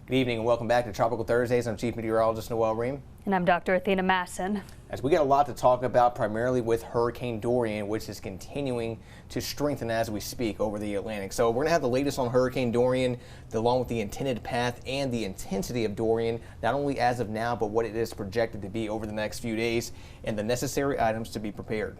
Good evening and welcome back to Tropical Thursdays. I'm Chief Meteorologist Noel Ream. And I'm Dr. Athena Masson. As we got a lot to talk about, primarily with Hurricane Dorian, which is continuing to strengthen as we speak over the Atlantic. So we're going to have the latest on Hurricane Dorian, along with the intended path and the intensity of Dorian, not only as of now, but what it is projected to be over the next few days, and the necessary items to be prepared.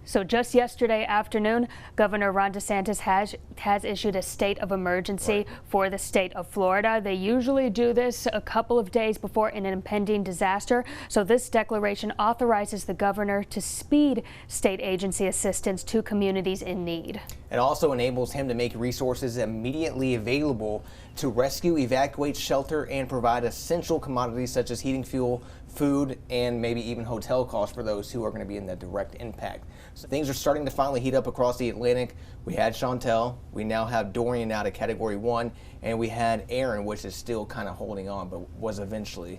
So just yesterday afternoon, Governor Ron DeSantis has issued a state of emergency for the state of Florida. They usually do this a couple of days before an impending disaster. So this declaration authorizes the governor to speed state agency assistance to communities in need. It also enables him to make resources immediately available to rescue, evacuate, shelter, and provide essential commodities such as heating fuel, food, and maybe even hotel costs for those who are going to be in that direct impact. So things are starting to finally heat up across the Atlantic. We had Chantel, we now have Dorian out of Category 1, and we had Aaron, which is still kind of holding on, but was eventually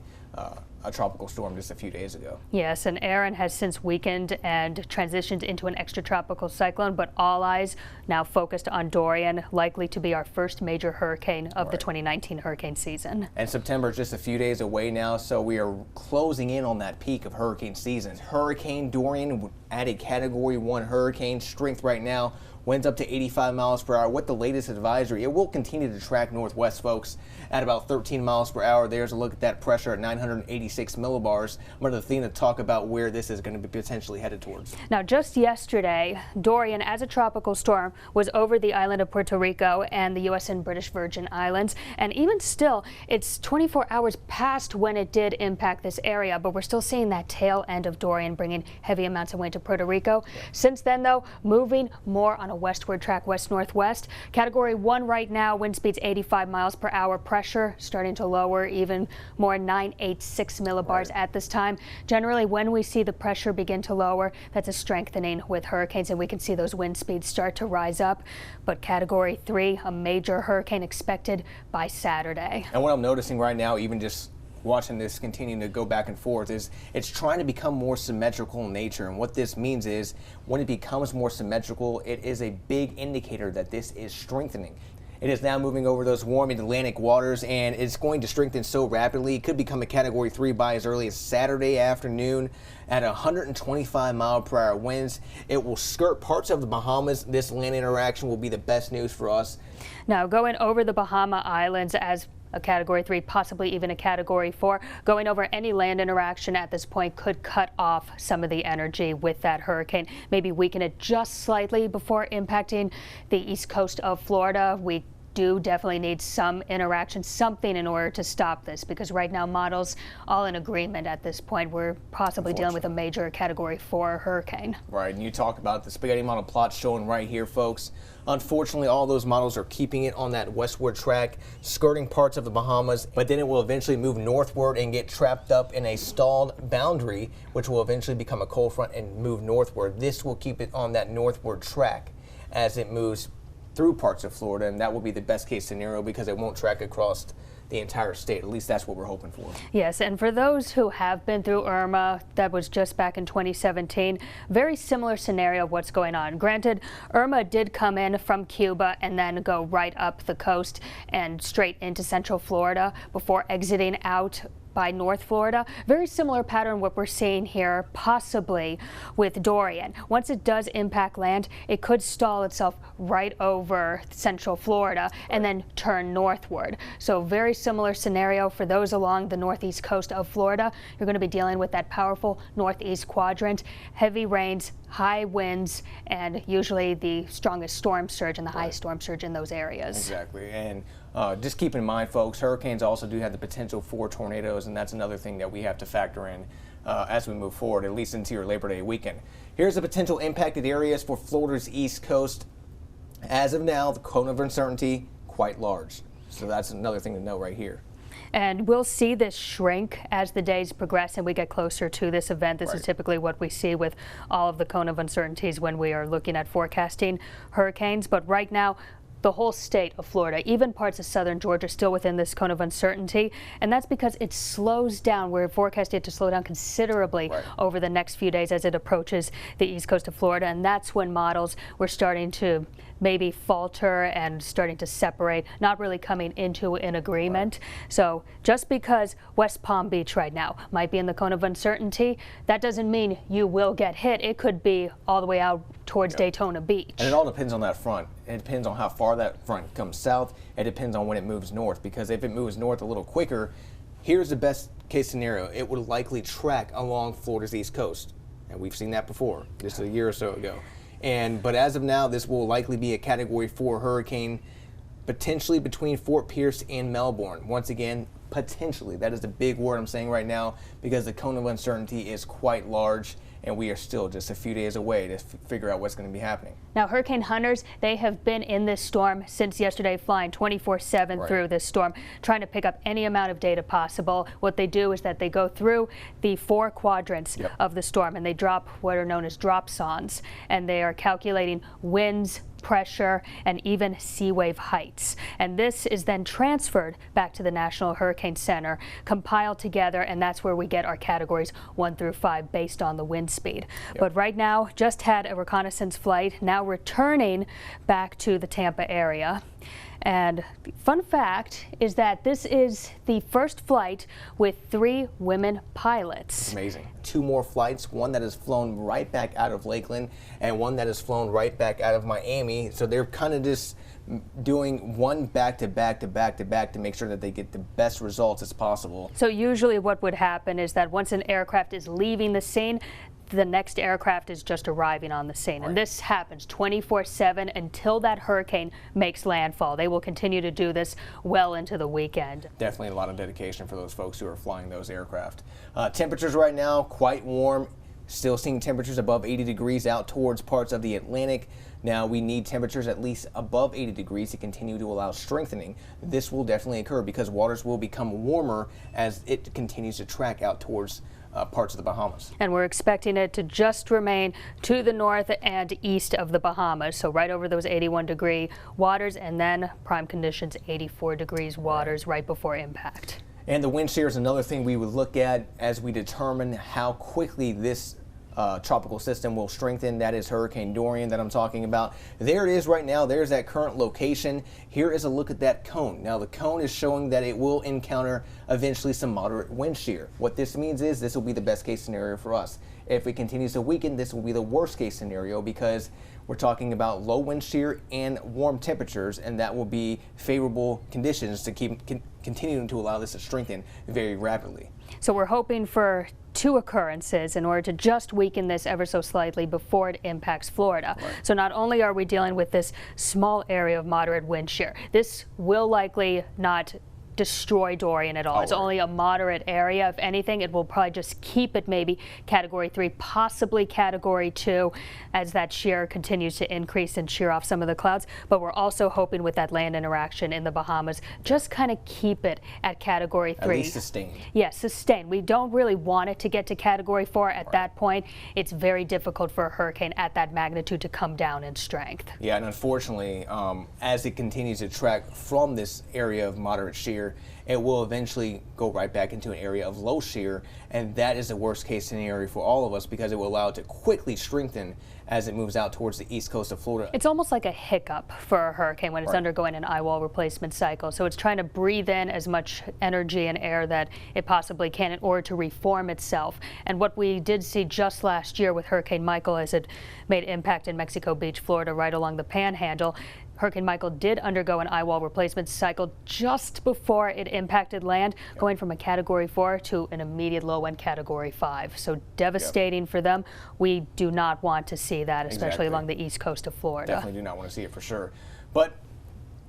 a tropical storm just a few days ago. Yes, and Aaron has since weakened and transitioned into an extratropical cyclone, but all eyes now focused on Dorian, likely to be our first major hurricane of the 2019 hurricane season. And September is just a few days away now, so we are closing in on that peak of hurricane season. Hurricane Dorian at a Category 1 hurricane strength right now. Winds up to 85 miles per hour with the latest advisory. It will continue to track northwest, folks, at about 13 miles per hour. There's a look at that pressure at 986 millibars. I'm going to Athena talk about where this is going to be potentially headed towards. Now, just yesterday, Dorian, as a tropical storm, was over the island of Puerto Rico and the U.S. and British Virgin Islands. And even still, it's 24 hours past when it did impact this area, but we're still seeing that tail end of Dorian bringing heavy amounts of wind to Puerto Rico. Yeah. Since then, though, moving more on a westward track, west-northwest. Category 1 right now, wind speeds 85 miles per hour. Pressure starting to lower even more, 986 millibars at this time. Generally, when we see the pressure begin to lower, that's a strengthening with hurricanes, and we can see those wind speeds start to rise up. But Category 3, a major hurricane expected by Saturday. And what I'm noticing right now, even just watching this continue to go back and forth, is it's trying to become more symmetrical in nature. And what this means is when it becomes more symmetrical, it is a big indicator that this is strengthening. It is now moving over those warm Atlantic waters, and it's going to strengthen so rapidly. It could become a Category 3 by as early as Saturday afternoon at 125 mile per hour winds. It will skirt parts of the Bahamas. This land interaction will be the best news for us. Now, going over the Bahama Islands as a Category 3, possibly even a Category 4. Going over any land interaction at this point could cut off some of the energy with that hurricane, maybe weaken it just slightly before impacting the east coast of Florida. We do definitely need some interaction, something in order to stop this, because right now models all in agreement at this point. We're possibly dealing with a major Category 4 hurricane. Right, and you talk about the spaghetti model plot showing right here, folks. Unfortunately, all those models are keeping it on that westward track, skirting parts of the Bahamas, but then it will eventually move northward and get trapped up in a stalled boundary, which will eventually become a cold front and move northward. This will keep it on that northward track as it moves through parts of Florida, and that will be the best case scenario because it won't track across the entire state. At least that's what we're hoping for. Yes, and for those who have been through Irma, that was just back in 2017, very similar scenario of what's going on. Granted, Irma did come in from Cuba and then go right up the coast and straight into central Florida before exiting out by North Florida. Very similar pattern what we're seeing here, possibly with Dorian. Once it does impact land, it could stall itself right over central Florida and then turn northward. So very similar scenario for those along the northeast coast of Florida. You're going to be dealing with that powerful northeast quadrant, heavy rains, high winds, and usually the strongest storm surge and the highest storm surge in those areas. Exactly. And just keep in mind, folks, hurricanes also do have the potential for tornadoes, and that's another thing that we have to factor in as we move forward, at least into your Labor Day weekend. Here's the potential impacted areas for Florida's east coast. As of now, the cone of uncertainty, quite large. So that's another thing to know right here. And we'll see this shrink as the days progress and we get closer to this event. This is typically what we see with all of the cone of uncertainties when we are looking at forecasting hurricanes. But right now, the whole state of Florida, even parts of southern Georgia, still within this cone of uncertainty. And that's because it slows down. We're forecasting it to slow down considerably over the next few days as it approaches the east coast of Florida. And that's when models were starting to maybe falter and starting to separate, not really coming into an agreement. So just because West Palm Beach right now might be in the cone of uncertainty, that doesn't mean you will get hit. It could be all the way out towards Daytona Beach. And it all depends on that front. It depends on how far that front comes south. It depends on when it moves north, because if it moves north a little quicker, here's the best case scenario. It would likely track along Florida's east coast. And we've seen that before, just a year or so ago. But as of now, this will likely be a Category 4 hurricane, potentially between Fort Pierce and Melbourne. Once again, potentially. That is the big word I'm saying right now, because the cone of uncertainty is quite large, and we are still just a few days away to figure out what's going to be happening. Now, hurricane hunters, they have been in this storm since yesterday, flying 24/7 through this storm, trying to pick up any amount of data possible. What they do is that they go through the 4 quadrants of the storm, and they drop what are known as dropsondes, and they are calculating winds, pressure, and even sea wave heights. And this is then transferred back to the National Hurricane Center, compiled together, and that's where we get our categories 1 through 5 based on the wind speed. But right now, just had a reconnaissance flight, now returning back to the Tampa area. And the fun fact is that this is the first flight with 3 women pilots. Amazing. 2 more flights, one that has flown right back out of Lakeland and one that has flown right back out of Miami. So they're kind of just doing one back to back to back to back to make sure that they get the best results as possible. So usually what would happen is that once an aircraft is leaving the scene, the next aircraft is just arriving on the scene. And this happens 24/7 until that hurricane makes landfall. They will continue to do this well into the weekend. Definitely a lot of dedication for those folks who are flying those aircraft. Temperatures right now, quite warm. Still seeing temperatures above 80 degrees out towards parts of the Atlantic. Now we need temperatures at least above 80 degrees to continue to allow strengthening. This will definitely occur because waters will become warmer as it continues to track out towards parts of the Bahamas. And we're expecting it to just remain to the north and east of the Bahamas, so right over those 81-degree waters, and then prime conditions 84 degrees waters right before impact. And the wind shear is another thing we would look at as we determine how quickly this tropical system will strengthen. That is Hurricane Dorian that I'm talking about. There it is right now. There's that current location. Here is a look at that cone. Now the cone is showing that it will encounter eventually some moderate wind shear. What this means is this will be the best case scenario for us. If it continues to weaken, this will be the worst case scenario because we're talking about low wind shear and warm temperatures, and that will be favorable conditions to keep continuing to allow this to strengthen very rapidly. So we're hoping for 2 occurrences in order to just weaken this ever so slightly before it impacts Florida. So not only are we dealing with this small area of moderate wind shear, this will likely not destroy Dorian at all. It's only a moderate area. If anything, it will probably just keep it maybe Category 3, possibly Category 2, as that shear continues to increase and shear off some of the clouds. But we're also hoping with that land interaction in the Bahamas, just kind of keep it at Category 3. At least sustained. Yes, sustained. We don't really want it to get to Category 4 at that point. It's very difficult for a hurricane at that magnitude to come down in strength. Yeah, and unfortunately, as it continues to track from this area of moderate shear, it will eventually go right back into an area of low shear, and that is the worst case scenario for all of us because it will allow it to quickly strengthen as it moves out towards the east coast of Florida. It's almost like a hiccup for a hurricane when it's undergoing an eye wall replacement cycle. So it's trying to breathe in as much energy and air that it possibly can in order to reform itself. And what we did see just last year with Hurricane Michael as it made impact in Mexico Beach, Florida, right along the Panhandle, Hurricane Michael did undergo an eye wall replacement cycle just before it impacted land, going from a Category 4 to an immediate low-end Category 5. So devastating for them. We do not want to see that, especially along the east coast of Florida. Definitely do not want to see it for sure. But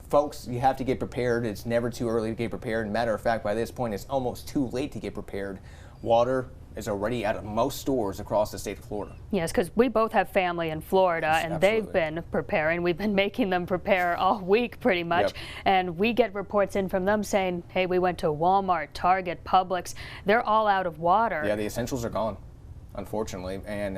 folks, you have to get prepared. It's never too early to get prepared. Matter of fact, by this point, it's almost too late to get prepared. Water is already out of most stores across the state of Florida. Yes, because we both have family in Florida, and they've been preparing. We've been making them prepare all week pretty much, and we get reports in from them saying, hey, we went to Walmart, Target, Publix. They're all out of water. Yeah, the essentials are gone, unfortunately, and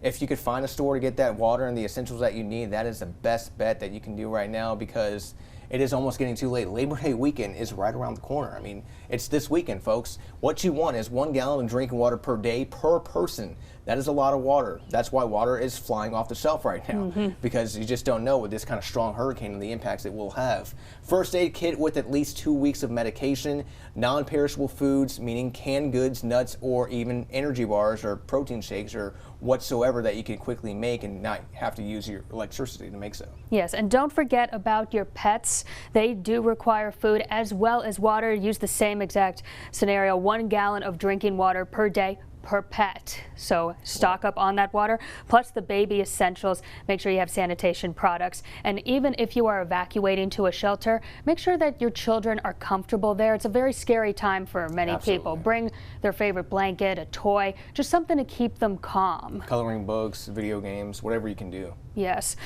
if you could find a store to get that water and the essentials that you need, that is the best bet that you can do right now because it is almost getting too late. Labor Day weekend is right around the corner. I mean, it's this weekend, folks. What you want is 1 gallon of drinking water per day per person. That is a lot of water. That's why water is flying off the shelf right now, because you just don't know with this kind of strong hurricane and the impacts it will have. First aid kit with at least 2 weeks of medication, non-perishable foods, meaning canned goods, nuts, or even energy bars or protein shakes or whatsoever that you can quickly make and not have to use your electricity to make so. Yes, and don't forget about your pets. They do require food as well as water. Use the same exact scenario, 1 gallon of drinking water per day per pet. So stock up on that water, plus the baby essentials. Make sure you have sanitation products. And even if you are evacuating to a shelter, make sure that your children are comfortable there. It's a very scary time for many people. Bring their favorite blanket, a toy, just something to keep them calm. Coloring books, video games, whatever you can do. Yes.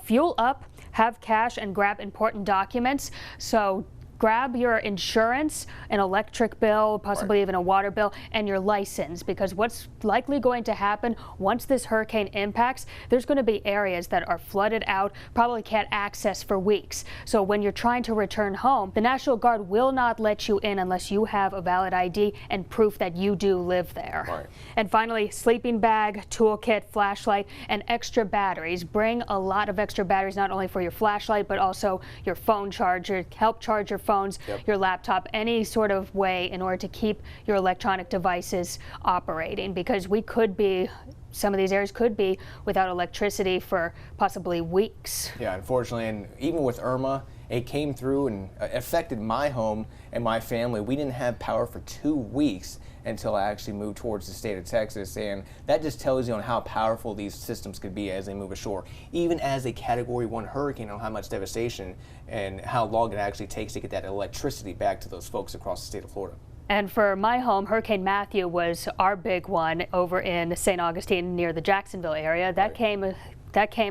Fuel up, have cash, and grab important documents. So grab your insurance, an electric bill, possibly even a water bill, and your license, because what's likely going to happen once this hurricane impacts, there's going to be areas that are flooded out, probably can't access for weeks. So when you're trying to return home, the National Guard will not let you in unless you have a valid ID and proof that you do live there. Right. And finally, sleeping bag, toolkit, flashlight, and extra batteries. Bring a lot of extra batteries, not only for your flashlight, but also your phone charger. Help charge your phones, your laptop, any sort of way in order to keep your electronic devices operating, because we could be, some of these areas could be without electricity for possibly weeks. Yeah, unfortunately, and even with Irma, it came through and affected my home and my family. We didn't have power for 2 weeks until I actually moved towards the state of Texas, and that just tells you on how powerful these systems could be as they move ashore. Even as a Category 1 hurricane, on how much devastation and how long it actually takes to get that electricity back to those folks across the state of Florida. And for my home, Hurricane Matthew was our big one over in St. Augustine near the Jacksonville area. That came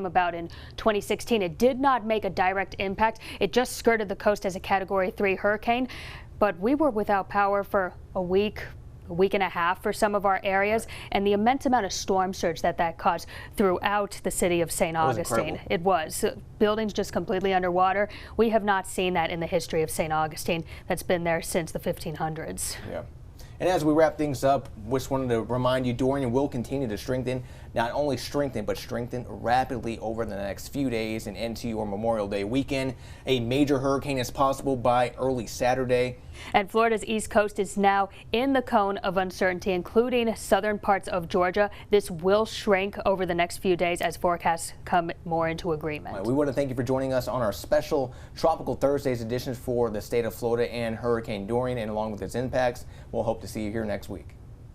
about in 2016. It did not make a direct impact. It just skirted the coast as a Category 3 hurricane, but we were without power for a week and a half for some of our areas, and the immense amount of storm surge that caused throughout the city of St. Augustine. It was. Buildings just completely underwater. We have not seen that in the history of St. Augustine. That's been there since the 1500s. Yeah. And as we wrap things up, just wanted to remind you, Dorian will continue to strengthen, not only strengthen, but strengthen rapidly over the next few days and into your Memorial Day weekend. A major hurricane is possible by early Saturday. And Florida's East Coast is now in the cone of uncertainty, including southern parts of Georgia. This will shrink over the next few days as forecasts come more into agreement. We want to thank you for joining us on our special Tropical Thursdays edition for the state of Florida and Hurricane Dorian, and along with its impacts. We'll hope to see you here next week.